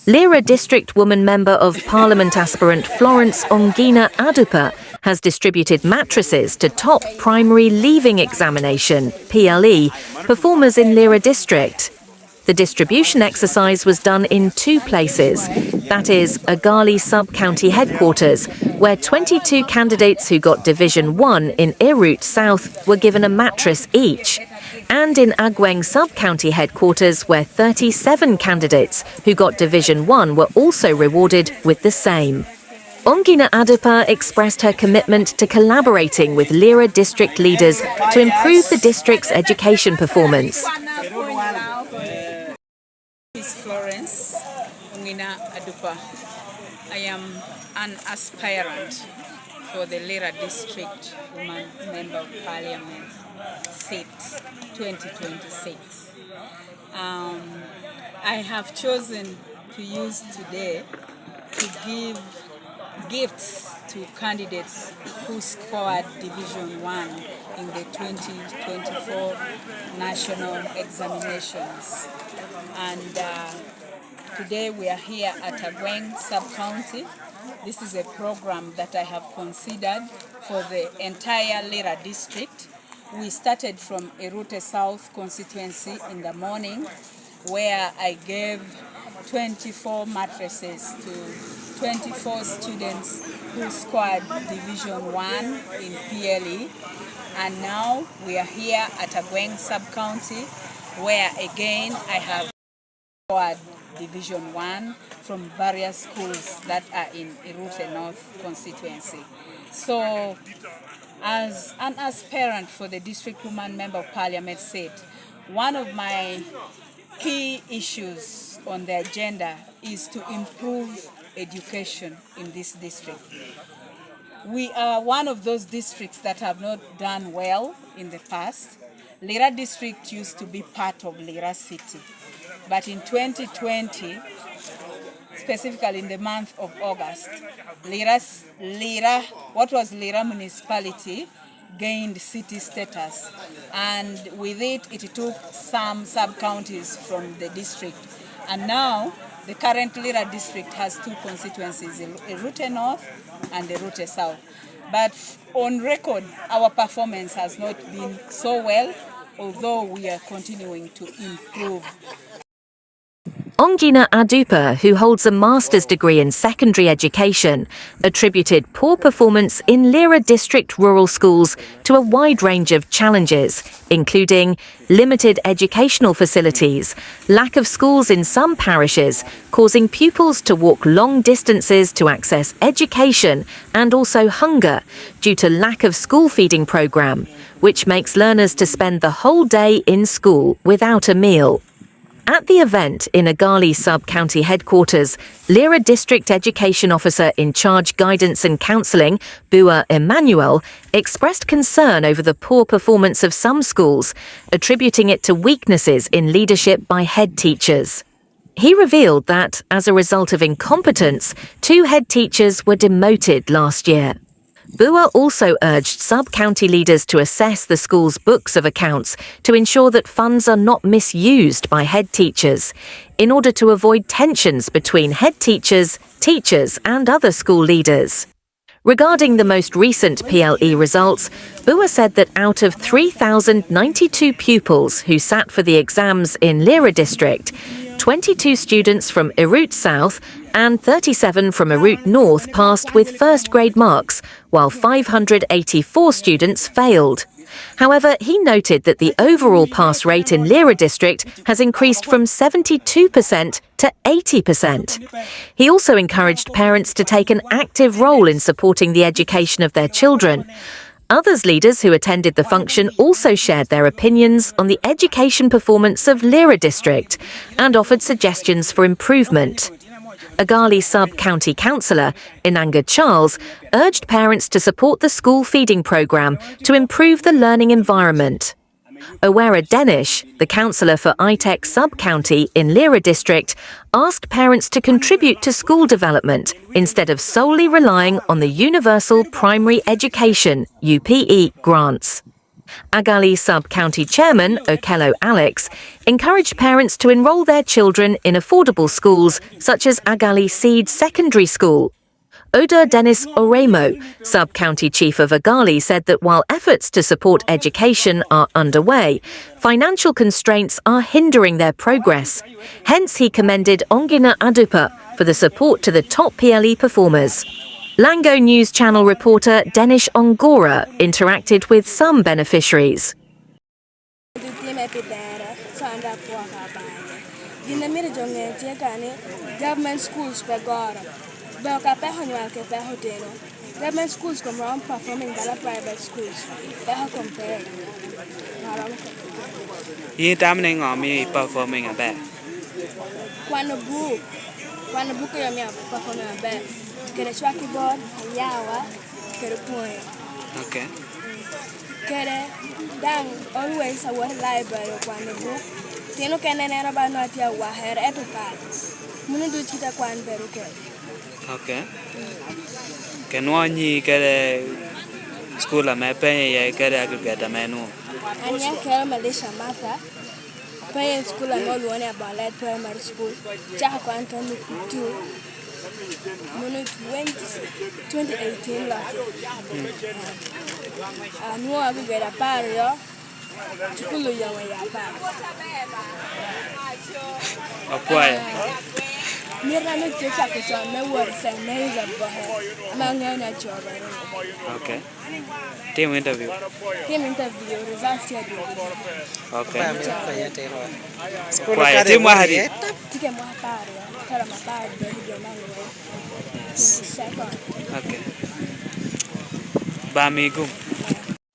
Lira District Woman Member of Parliament Aspirant Ongina Adupa has distributed mattresses to top primary leaving examination (PLE) performers in Lira District. The distribution exercise was done in two places, that is, Agali Sub-County Headquarters, where 22 candidates who got Division 1 in Erut South were given a mattress each, and in Agweng Sub-County Headquarters, where 37 candidates who got Division 1 were also rewarded with the same. Ongina Adupa expressed her commitment to collaborating with Lira District leaders to improve the district's education performance. Florence Ongina Adupa. I am an aspirant for the Lira District Woman Member of Parliament seat 2026. I have chosen to use today to give gifts to candidates who scored Division 1 in the 2024 national examinations. And today we are here at Agweng Sub-County. This is a program that I have considered for the entire Lira District. We started from Erut South constituency in the morning, where I gave 24 mattresses to 24 students who scored Division 1 in PLE. And now we are here at Agweng Sub-County, where again I have scored Division 1 from various schools that are in Erut North constituency. So, as an aspirant for the District Woman Member of Parliament seat, one of my key issues on the agenda is to improve education in this district. We are one of those districts that have not done well in the past. Lira District used to be part of Lira City, but in 2020, specifically in the month of August, what was Lira Municipality gained city status, and with it, it took some sub-counties from the district. And now, the current Lira District has two constituencies, Erut North and Erut South. But on record, our performance has not been so well, although we are continuing to improve. Ongina Adupa, who holds a master's degree in secondary education, attributed poor performance in Lira District rural schools to a wide range of challenges, including limited educational facilities, lack of schools in some parishes, causing pupils to walk long distances to access education, and also hunger due to lack of school feeding program, which makes learners to spend the whole day in school without a meal. At the event in Agali Sub-County Headquarters, Lira District Education Officer in charge Guidance and Counselling, Bua Emmanuel, expressed concern over the poor performance of some schools, attributing it to weaknesses in leadership by head teachers. He revealed that, as a result of incompetence, 2 head teachers were demoted last year. Bua also urged sub-county leaders to assess the school's books of accounts to ensure that funds are not misused by head teachers, in order to avoid tensions between head teachers, teachers and other school leaders. Regarding the most recent PLE results, Bua said that out of 3,092 pupils who sat for the exams in Lira District, 22 students from Erut South and 37 from Erut North passed with first-grade marks, while 584 students failed. However, he noted that the overall pass rate in Lira District has increased from 72% to 80%. He also encouraged parents to take an active role in supporting the education of their children. Others leaders who attended the function also shared their opinions on the education performance of Lira District and offered suggestions for improvement. Agali Sub-County Councillor Inanga Charles urged parents to support the school feeding programme to improve the learning environment. Ongora Denish, the councillor for Itech sub-county in Lira District, asked parents to contribute to school development instead of solely relying on the Universal Primary Education (UPE) grants. Agali sub-county chairman Okello Alex encouraged parents to enrol their children in affordable schools such as Agali Seed Secondary School. Oda Denish Ongora, sub-county chief of Agali, said that while efforts to support education are underway, financial constraints are hindering their progress. Hence, he commended Ongina Adupa for the support to the top PLE performers. Lango News Channel reporter Denish Ongora interacted with some beneficiaries. Government schools government schools come around performing better private schools. Better compared. You damning on me performing a bad. When the book you performing a bad. Get a tracky board, a yawa, get a point. Okay. Get it down always a water library when the book. Tino can never buy not your water Adupa. Munu do chita kwan beruke. Okay. Can one ye get a school a map and get a menu? And young care Malaysia Martha. Pay school and all one about that primary school. Jack Anthony 2. Munu 2018 lucky. And more we get a pario. Chukulu young Acquire. Mirano check on my words and names of Mangana children. Okay. Team interview. Team interview results here. Okay. School Team Wahadi. Take my party, tell my party, second. Okay. Bamigum.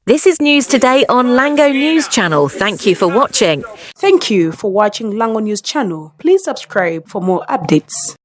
This is news today on Lango News Channel. Thank you for watching. Thank you for watching Lango News Channel. Please subscribe for more updates.